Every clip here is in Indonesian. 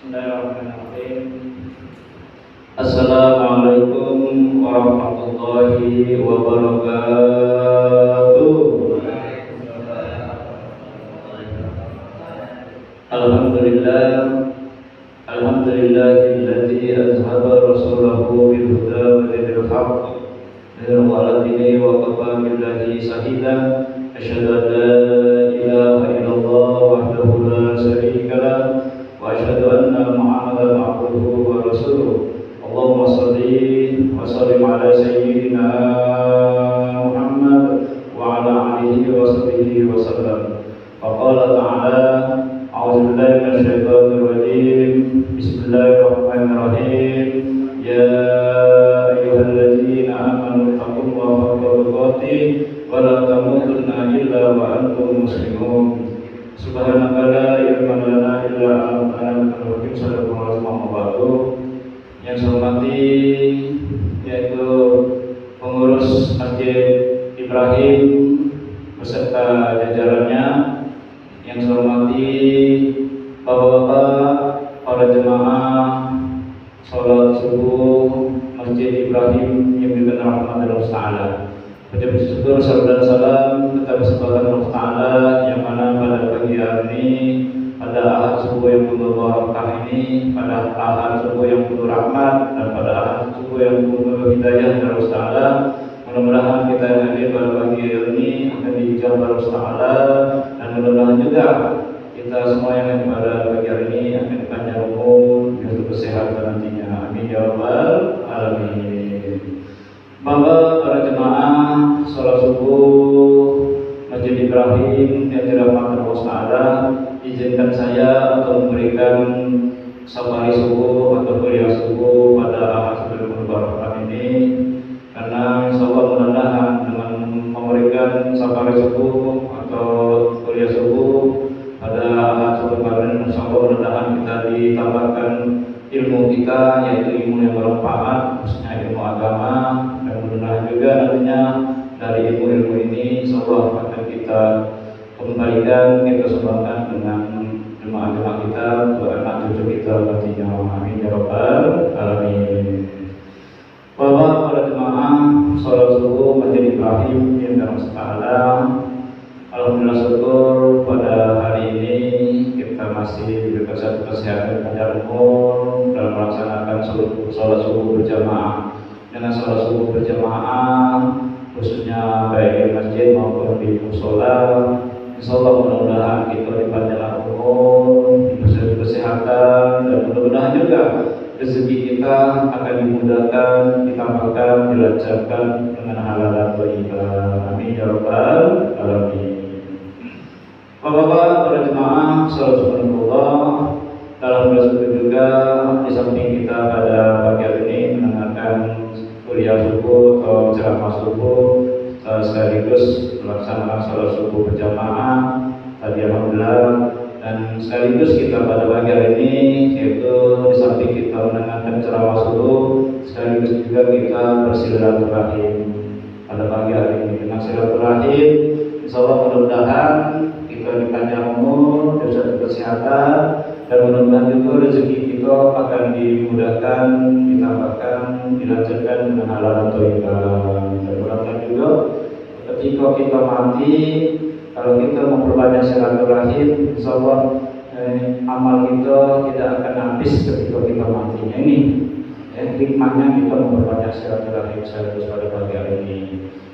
Bismillahirrahmanirrahim. Assalamualaikum warahmatullahi wabarakatuh. Alhamdulillah, alhamdulillahilladzi azhaba rasulahu bil huda wa dinil haqq ala dinihi wa kafa billahi shahida. Asyhadu an la ilaha illallah wahdahu la syarika lah wa asyhadu anna Muhammadan abduhu wa rasuluh. Allahumma shalli wa sallim ala sayyidina Muhammad wa ala alihi wa sahbihi wa sallam. Faqala ta'ala a'udzu billahi minasyaitonir rajim. Bismillahirrahmanirrahim. Ya ayyuhalladzina amanu taqullaha haqqa tuqatih wa la tamutunna illa wa antum muslimun. Subhanaka la ilma lana illa anta subhanaka sallallahu alaihi wasallam. Yang saya hormati yaitu pengurus Masjid Ibrahim beserta jajarannya, yang saya hormati bapak-bapak, para jemaah sholat subuh Masjid Ibrahim yang dikenal Allah Taala. Ucap syukur dan salam tetap kesempatan Allah Taala yang mana pada pagi hari ini, pada ahad subuh yang penuh barakah ini, pada ahad subuh yang penuh rahmat, dan pada ahad subuh yang penuh hidayah dari Allah Taala. Mudah-mudahan kita yang hadir pada pagi hari ini akan dijawab Allah Taala, dan mudah-mudahan juga kita semua yang hadir pada pagi hari ini akan dipanjang umur dan kesehatan nantinya. Amin ya rabbal alamin. Bapak, para jemaah sholat subuh Masjid Ibrahim yang dirahmati Allah Taala, izinkan saya untuk memberikan safari subuh atau kuliah subuh pada ahad sebelum lebaran ini, karena insya Allah mudah-mudahan dengan memberikan safari subuh atau kuliah subuh pada ahad sebelum lebaran, insya Allah mudah-mudahan kita ditambahkan ilmu kita, yaitu ilmu yang bermanfaat, khususnya ilmu agama, dan mudah-mudahan juga nantinya dari ilmu-ilmu ini insya Allah akan kita kembalikan, kita sumbangkan dengan jemaah-jemaah kita, untuk anak cucu kita nantinya. Amin ya rabbal alamin. Bapak, para jemaah sholat subuh Masjid Ibrahim yang dalam Taala, alhamdulillah syukur pada hari ini kita masih diberikan satu kesehatan panjang umur dalam melaksanakan sholat subuh berjamaah. Dengan sholat subuh berjamaah, khususnya baik di masjid maupun di musola, insya Allah mudah-mudahan kita dipanjang umur, diberi kesehatan, dan mudah-mudahan juga rezeki kita akan dimudahkan, ditambahkan, dilancarkan dengan halal dan thayyibah. Amin ya rabbal alamin. Bapak-bapak, para jemaah sholat subhanallah, dalam bersyukur juga di samping kita pada pagi hari ini mendengarkan kuliah subuh atau ceramah subuh, sekaligus melaksanakan sholat subuh berjamaah tadi alhamdulillah, dan sekaligus kita pada pagi hari ini yaitu di samping kita mendengarkan ceramah subuh, sekaligus juga kita bersilaturahim pada pagi hari ini. Dengan silaturahim insya Allah mudah-mudahan kita dipanjang umur, diberi kesehatan, dan mudah-mudahan juga rezeki kita akan dimudahkan, ditambahkan, dilancarkan dengan halal dan thayyibah. Dan mudah-mudahan juga ketika kita mati, kalau kita memperbanyak silaturahim, insya Allah amal kita tidak akan habis ketika kita matinya ini. Hikmahnya kita memperbanyak silaturahim sekaligus pada pagi hari ini.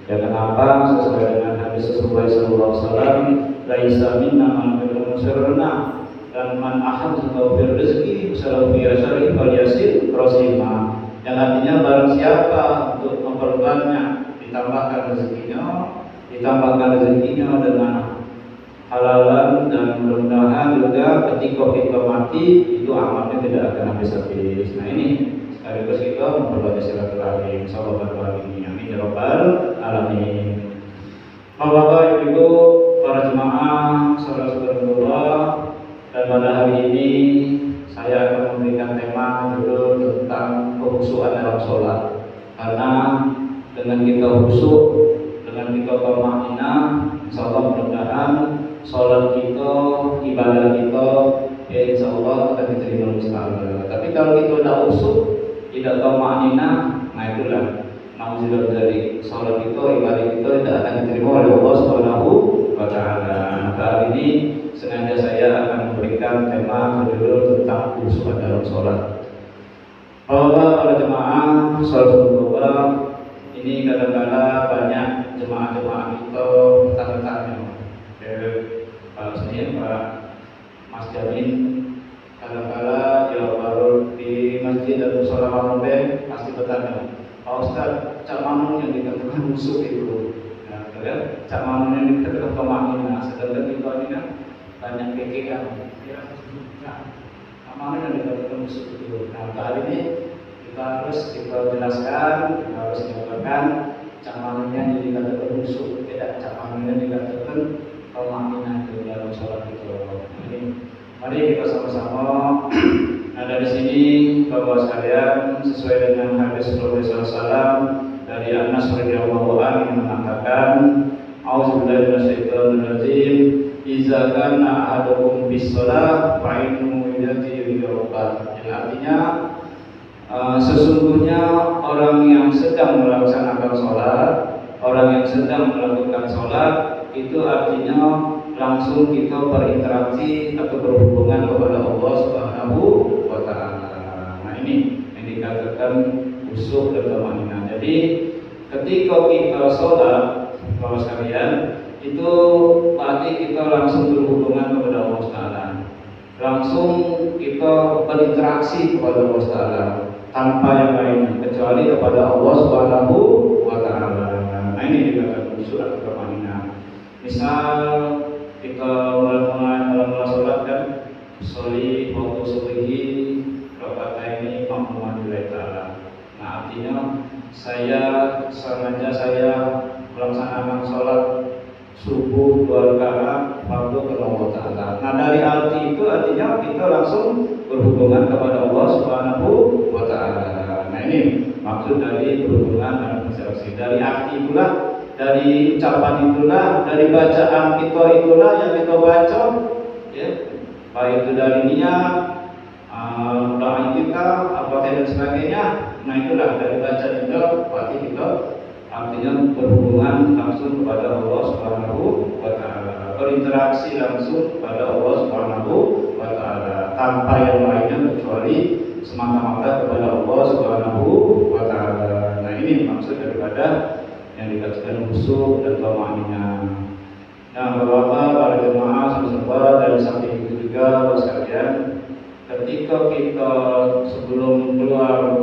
Ya kenapa? Sesuai dengan hadis Rasulullah SAW, laisa minna man musirna, dan man ahad bil rezeki salahu bi asyari fal yasir rasima. Yang artinya barang siapa untuk memperbanyak ditambahkan rezekinya dengan halalan, dan mudah-mudahan juga ketika kita mati itu amalnya tidak akan habis-habis. Nah ini sekaligus kita memperbanyak silaturahim insyaallah pada hari ini. Amin ya rabbal alamin. Bapak-bapak, Ibu, para jemaah sholat subhanallah, dan pada hari ini saya akan memberikan tema judul tentang kekhusyuan dalam sholat. Karena dengan kita khusyuk, dengan kita thama'ninah, insyaallah mudah-mudahan sholat kita, ibadah kita ya insya Allah akan diterima oleh Allah. Tapi kalau kita udah usuk, tidak tahu maknina, nah itulah nauzubillah dari sholat itu, ibadah itu tidak akan diterima oleh Allah Subhanahu wa Ta'ala. Maka hari ini sengaja saya akan memberikan tema berjudul tentang khusyuk dalam sholat. Bahwa para jemaah sholat subuh ini kadang-kadang banyak jemaah-jemaah itu bertanya-tanya. Kalau saya Pak Mas Jamin, kadang-kadang ya baru di masjid atau sholat maghrib pasti bertanya, Pak Ustaz, cak mana yang dikatakan musuh itu? Nah, cak mana yang dikatakan pemaknaan? Sedangkan kita ini kan banyak pikiran. Cak mana yang dikatakan musuh itu? Nah, kali ini kita harus jelaskan, kita harus mengatakan cak mana yang dikatakan musuh, tidak cak mana yang dikatakan pemaknaan itu dalam sholat itu. Mari kita sama-sama. Nah, dari sini Bapak sekalian, sesuai dengan hadis Rasulullah SAW dari Anas radhiyallahu anhu yang mengatakan, A'udzubillahi minasyaitonir rajim, "Idza kana ahadukum bis-shalah fa innahu yudati rabbah." Yang artinya sesungguhnya orang yang sedang melaksanakan sholat, orang yang sedang melakukan sholat itu artinya langsung kita berinteraksi atau berhubungan kepada Allah Subhanahu wa Ta'ala. Nah, ini yang dikatakan khusyuk dan tumanina. Jadi ketika kita sholat, Bapak sekalian, itu berarti kita langsung berhubungan kepada Allah Ta'ala. Langsung kita berinteraksi kepada Allah Ta'ala tanpa yang lain kecuali kepada Allah Subhanahu wa Ta'ala. Nah, ini dikatakan khusyuk atau tumanina. Misal kita mulai sholat kan, sholli waktu subuhi rakaataini ma'muman lillahi ta'ala. Nah, artinya sengaja saya melaksanakan sholat subuh 2 rakaat waktu kepada Allah Ta'ala. Nah, dari arti itu artinya kita langsung berhubungan kepada Allah Subhanahu wa Ta'ala. Nah, ini maksud dari berhubungan dan interaksi. Dari arti itulah, dari ucapan itulah, dari bacaan kita itulah yang kita baca, ya, baik itu dari niat, doa kita, apa dan sebagainya. Nah, itulah dari bacaan itu berarti kita artinya berhubungan langsung kepada Allah Subhanahu wa Ta'ala, berinteraksi langsung kepada Allah Subhanahu wa Ta'ala tanpa yang lainnya kecuali semata-mata kepada Allah Subhanahu wa Ta'ala. Nah, ini maksud daripada yang dikatakan khusyuk dan tumanina. Nah, Bapak, para jemaah sahabat, dari samping itu juga Bapak sekalian, ketika kita sebelum keluar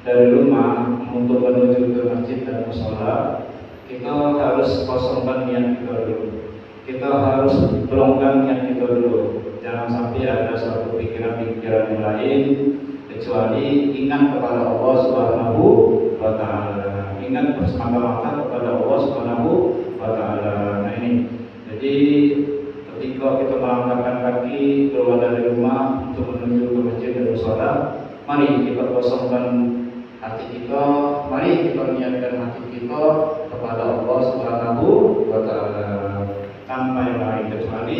dari rumah untuk menuju ke masjid dan mushola, kita harus kosongkan niat kita dulu. Kita harus pelongkan niat kita dulu. Jangan sampai ada suatu pikiran-pikiran yang lain kecuali ingat kepada Allah Subhanahu wa Ta'ala. Ingat bersemata-mata kepada Allah Subhanahu wa Ta'ala. Nah, ini jadi ketika kita melangkahkan kaki keluar dari rumah untuk menuju ke masjid dan mushola, mari kita kosongkan hati kita, mari kita niatkan hati kita kepada Allah Subhanahu wa Ta'ala tanpa yang lain kecuali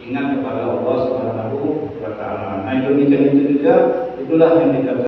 ingat kepada Allah Subhanahu wa Ta'ala. Nah, itu juga itulah yang dikatakan